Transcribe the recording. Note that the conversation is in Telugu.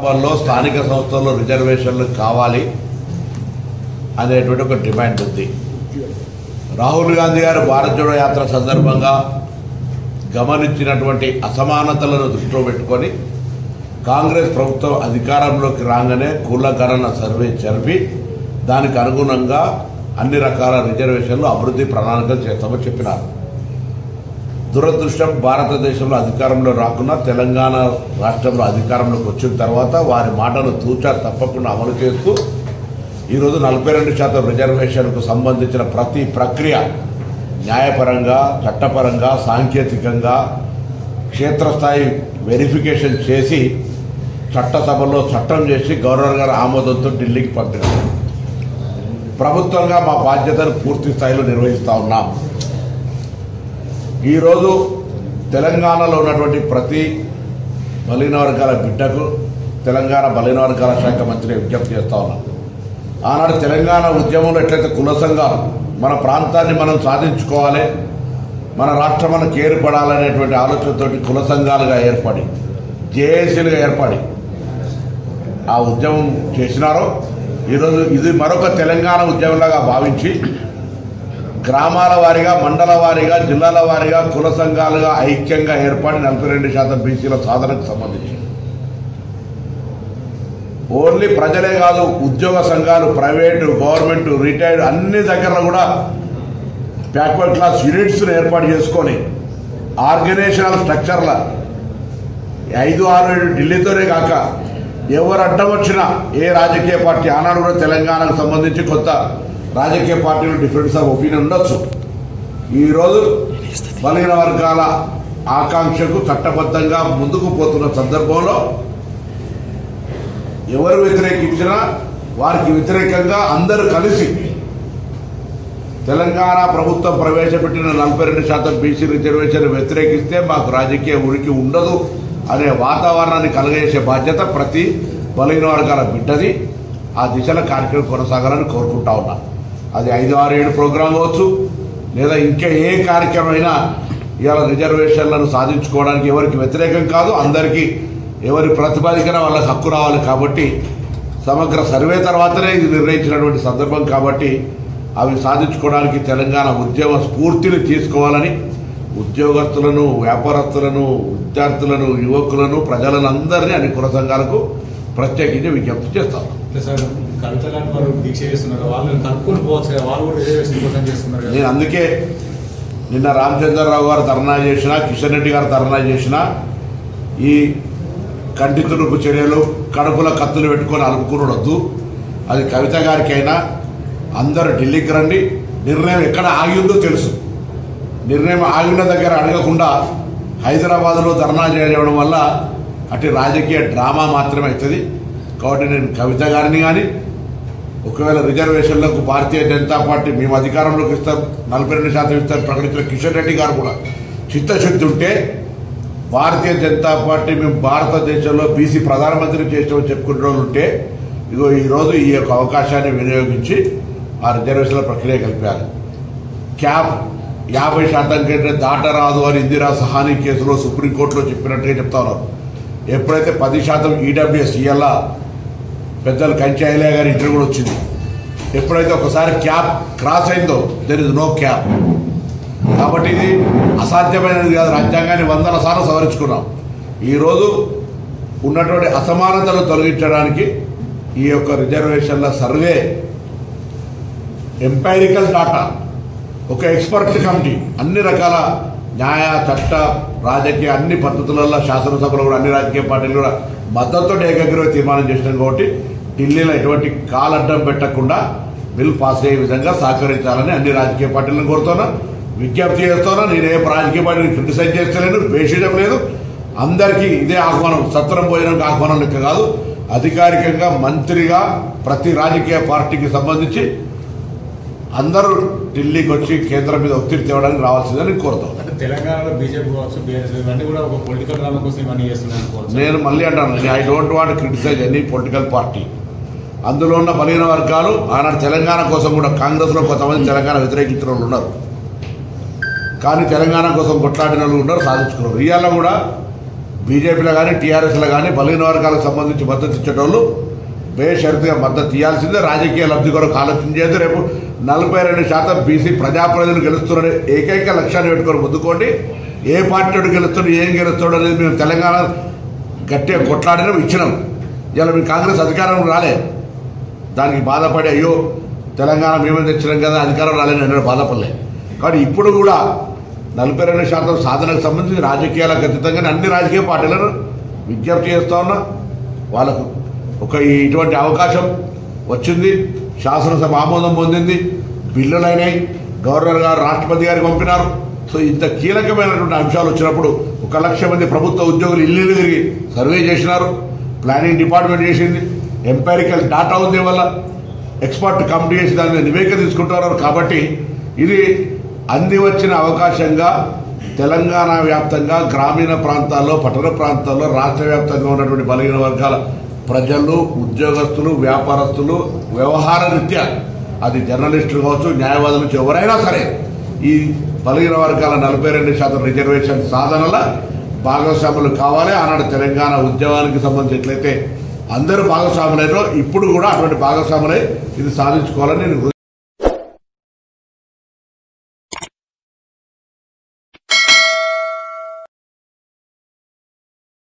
శాసనసభల్లో స్థానిక సంస్థల్లో రిజర్వేషన్లు కావాలి అనేటువంటి ఒక డిమాండ్ ఉంది. రాహుల్ గాంధీ గారు భారత్ జోడో యాత్ర సందర్భంగా గమనించినటువంటి అసమానతలను దృష్టిలో పెట్టుకొని కాంగ్రెస్ ప్రభుత్వం అధికారంలోకి రాగానే కులగణన సర్వే జరిపి దానికి అనుగుణంగా అన్ని రకాల రిజర్వేషన్లు అభివృద్ధి ప్రణాళికలు చేస్తామని చెప్పినారు. దురదృష్టం భారతదేశంలో అధికారంలో రాకుండా తెలంగాణ రాష్ట్రంలో అధికారంలోకి వచ్చిన తర్వాత వారి మాటను తూచా తప్పకుండా అమలు చేస్తూ ఈరోజు 42% రిజర్వేషన్కు సంబంధించిన ప్రతి ప్రక్రియ న్యాయపరంగా, చట్టపరంగా, సాంకేతికంగా క్షేత్రస్థాయి వెరిఫికేషన్ చేసి చట్టసభలో చట్టం చేసి గవర్నర్ గారి ఆమోదంతో ఢిల్లీకి పంపినారు. ప్రభుత్వంగా మా బాధ్యతను పూర్తి స్థాయిలో నిర్వహిస్తూ ఉన్నాం. ఈరోజు తెలంగాణలో ఉన్నటువంటి ప్రతి బలహీన వర్గాల బిడ్డకు తెలంగాణ బలహీన వర్గాల శాఖ మంత్రి విజ్ఞప్తి చేస్తూ ఉన్నాం. ఆనాడు తెలంగాణ ఉద్యమంలో ఎట్లయితే కుల సంఘాలు మన ప్రాంతాన్ని మనం సాధించుకోవాలి, మన రాష్ట్రం మనకు ఏర్పడాలనేటువంటి ఆలోచనతో కుల సంఘాలుగా ఏర్పడి జేఏసీలుగా ఏర్పడి ఆ ఉద్యమం చేసినారో ఈరోజు ఇది మరొక తెలంగాణ ఉద్యమంలాగా భావించి గ్రామాల వారీగా, మండల వారీగా, జిల్లాల వారీగా కుల సంఘాలుగా ఐక్యంగా ఏర్పడి 42% బీసీల సాధనకు సంబంధించి ఓన్లీ ప్రజలే కాదు ఉద్యోగ సంఘాలు, ప్రైవేటు, గవర్నమెంట్, రిటైర్డ్ అన్ని దగ్గర కూడా బ్యాక్వర్డ్ క్లాస్ యూనిట్స్ను ఏర్పాటు చేసుకొని ఆర్గనైజేషనల్ స్ట్రక్చర్ల 5-6 ఢిల్లీతోనే కాక ఎవరు అడ్డం వచ్చినా ఏ రాజకీయ పార్టీ ఆనాడు కూడా తెలంగాణకు సంబంధించి కొత్త రాజకీయ పార్టీలు డిఫరెన్స్ ఆఫ్ ఒపీనియన్ ఉండొచ్చు. ఈరోజు బలహీన వర్గాల ఆకాంక్షకు చట్టబద్ధంగా ముందుకు పోతున్న సందర్భంలో ఎవరు వ్యతిరేకించినా వారికి వ్యతిరేకంగా అందరూ కలిసి తెలంగాణ ప్రభుత్వం ప్రవేశపెట్టిన 42% బీసీ రిజర్వేషన్ వ్యతిరేకిస్తే మాకు రాజకీయ ఉనికి ఉండదు అనే వాతావరణాన్ని కలగజేసే బాధ్యత ప్రతి బలహీన వర్గాల బిడ్డది. ఆ దిశలో కార్యక్రమం కొనసాగాలని కోరుకుంటా ఉన్నా. అది 5-6-7 ప్రోగ్రాం కావచ్చు, లేదా ఇంకా ఏ కార్యక్రమం అయినా ఇవాళ రిజర్వేషన్లను సాధించుకోవడానికి ఎవరికి వ్యతిరేకం కాదు. అందరికీ ఎవరి ప్రతిపాదికన వాళ్ళకి హక్కు రావాలి. కాబట్టి సమగ్ర సర్వే తర్వాతనే ఇది నిర్ణయించినటువంటి సందర్భం కాబట్టి అవి సాధించుకోవడానికి తెలంగాణ ఉద్యమ స్ఫూర్తిని తీసుకోవాలని ఉద్యోగస్తులను, వ్యాపారస్తులను, విద్యార్థులను, యువకులను, ప్రజలను అందరినీ అన్ని కుల సంఘాలకు ప్రత్యేకించి విజ్ఞప్తి చేస్తాను. నేను అందుకే నిన్న రామచంద్రరావు గారు ధర్నా చేసినా, కిషన్ రెడ్డి గారు ధర్నా చేసినా ఈ కంటి తుడుపు చర్యలు, కడుపుల కత్తులు పెట్టుకొని అలుపుకునొద్దు. అది కవిత గారికైనా అందరూ ఢిల్లీకి రండి. నిర్ణయం ఎక్కడ ఆగిందో తెలుసు. నిర్ణయం ఆగిన దగ్గర అడగకుండా హైదరాబాద్లో ధర్నా చేయడం వల్ల అటు రాజకీయ డ్రామా మాత్రమే అవుతుంది. కాబట్టి నేను కవిత గారిని కానీ ఒకవేళ రిజర్వేషన్లకు భారతీయ జనతా పార్టీ మేము అధికారంలోకి ఇస్తాం, 42% ఇస్తాం ప్రకటించిన కిషన్ రెడ్డి గారు కూడా చిత్తశుద్ధి ఉంటే భారతీయ జనతా పార్టీ మేము భారతదేశంలో బీసీ ప్రధానమంత్రి చేసామని చెప్పుకునే రోజులు ఉంటే ఇగో ఈరోజు ఈ యొక్క అవకాశాన్ని వినియోగించి ఆ రిజర్వేషన్ల ప్రక్రియ కలిపారు. క్యాప్ 50% కంటే దాటరాదు అని ఇందిరా సహానీ కేసులో సుప్రీంకోర్టులో చెప్పినట్టుగా చెప్తా ఉన్నారు. ఎప్పుడైతే 10% ఈడబ్ల్యూఎస్ ఇయ్యాల పెద్దలు కంచాయిలే గారి ఇంటర్ కూడా వచ్చింది. ఎప్పుడైతే ఒకసారి క్యాప్ క్రాస్ అయిందో దెర్ ఇస్ నో క్యాప్. కాబట్టి ఇది అసాధ్యమైనది కాదు. రాజ్యాంగాన్ని 100 సార్లు సవరించుకున్నాం. ఈరోజు ఉన్నటువంటి అసమానతలు తొలగించడానికి ఈ యొక్క రిజర్వేషన్ల సర్వే ఎంపైరికల్ డాటా, ఒక ఎక్స్పర్ట్ కమిటీ అన్ని రకాల న్యాయ, చట్ట, రాజకీయ అన్ని పద్ధతులలో శాసనసభలో కూడా అన్ని రాజకీయ పార్టీలు కూడా మద్దతుతో ఏకగ్రీవ తీర్మానం చేసినాం. కాబట్టి ఢిల్లీలో ఎటువంటి కాలడ్డం పెట్టకుండా బిల్ పాస్ అయ్యే విధంగా సహకరించాలని అన్ని రాజకీయ పార్టీలను కోరుతున్నా, విజ్ఞప్తి చేస్తున్నా. నేను ఏ రాజకీయ పార్టీని క్రిటిసైజ్ చేస్తలేను, వేసేయడం లేదు. అందరికీ ఇదే ఆహ్వానం, సత్రం భోజనంకి ఆహ్వానం లెక్క కాదు. అధికారికంగా మంత్రిగా ప్రతి రాజకీయ పార్టీకి సంబంధించి అందరూ ఢిల్లీకి వచ్చి కేంద్రం మీద ఒత్తిడి తేవడానికి రావాల్సిందని కోరుతాం. తెలంగాణలో బీజేపీ కావచ్చు, బీఆర్ఎస్ ఇవన్నీ కూడా ఒక పొలిటికల్ డ్రామా కోసం ఇవన్నీ చేస్తున్నాను. నేను మళ్ళీ అంటాను, I don't want criticize any political party. అందులో ఉన్న బలహీన వర్గాలు ఆనాడు తెలంగాణ కోసం కూడా కాంగ్రెస్లో కొంతమంది తెలంగాణ వ్యతిరేకించిన వాళ్ళు ఉన్నారు, కానీ తెలంగాణ కోసం కొట్లాడిన వాళ్ళు ఉన్నారు, సాధించుకున్నారు. ఇవాళ కూడా బీజేపీలో కానీ టీఆర్ఎస్లో కానీ బలహీన వర్గాలకు సంబంధించి మద్దతు ఇచ్చేటోళ్ళు బేషరతుగా మద్దతు ఇవ్వాల్సిందే. రాజకీయ లబ్ధి కొరకు ఆలోచన చేయదు. రేపు 42% బీసీ ప్రజాప్రతినిధులు గెలుస్తున్న ఏకైక లక్ష్యాన్ని పెట్టుకొని ముందుకోండి. ఏ పార్టీ గెలుస్తాడు, ఏం గెలుస్తాడు అనేది మేము తెలంగాణ గట్టిగా కొట్లాడినాం, ఇచ్చినాం. ఇలా మీ కాంగ్రెస్ అధికారం రాలే, దానికి బాధపడి అయ్యో తెలంగాణ మేమే తెచ్చినాం కదా అధికారం రాలేని అన్నాడు, బాధపడలే. కాబట్టి ఇప్పుడు కూడా 42% సాధనకు సంబంధించి రాజకీయాలకు అతీతంగానే అన్ని రాజకీయ పార్టీలను విజ్ఞప్తి చేస్తూ ఉన్నా. వాళ్ళకు ఇటువంటి అవకాశం వచ్చింది, శాసనసభ ఆమోదం పొందింది, బిల్లులు అయినాయి, గవర్నర్ గారు రాష్ట్రపతి గారికి పంపినారు. సో ఇంత కీలకమైనటువంటి అంశాలు వచ్చినప్పుడు 1 లక్ష మంది ప్రభుత్వ ఉద్యోగులు ఇల్లు తిరిగి సర్వే చేసినారు, ప్లానింగ్ డిపార్ట్మెంట్ చేసింది, ఎంపైరికల్ డాటా ఉంది, వల్ల ఎక్స్పర్ట్ కమిటీ చేసి దాన్ని నివేదిక తీసుకుంటున్నారు. కాబట్టి ఇది అంది వచ్చిన అవకాశంగా తెలంగాణ వ్యాప్తంగా గ్రామీణ ప్రాంతాల్లో, పట్టణ ప్రాంతాల్లో, రాష్ట్ర వ్యాప్తంగా ఉన్నటువంటి బలహీన వర్గాల ప్రజలు, ఉద్యోగస్తులు, వ్యాపారస్తులు, వ్యవహార రీత్యా అది జర్నలిస్టులు కావచ్చు, న్యాయవాదులు కావచ్చు, ఎవరైనా సరే ఈ బలహీన వర్గాల 42% రిజర్వేషన్ సాధనల భాగస్వాములు కావాలి. ఆనాడు తెలంగాణ ఉద్యమానికి సంబంధించి ఎట్లయితే అందరూ భాగస్వాములైనో ఇప్పుడు కూడా అటువంటి భాగస్వాములై ఇది సాధించుకోవాలని నేను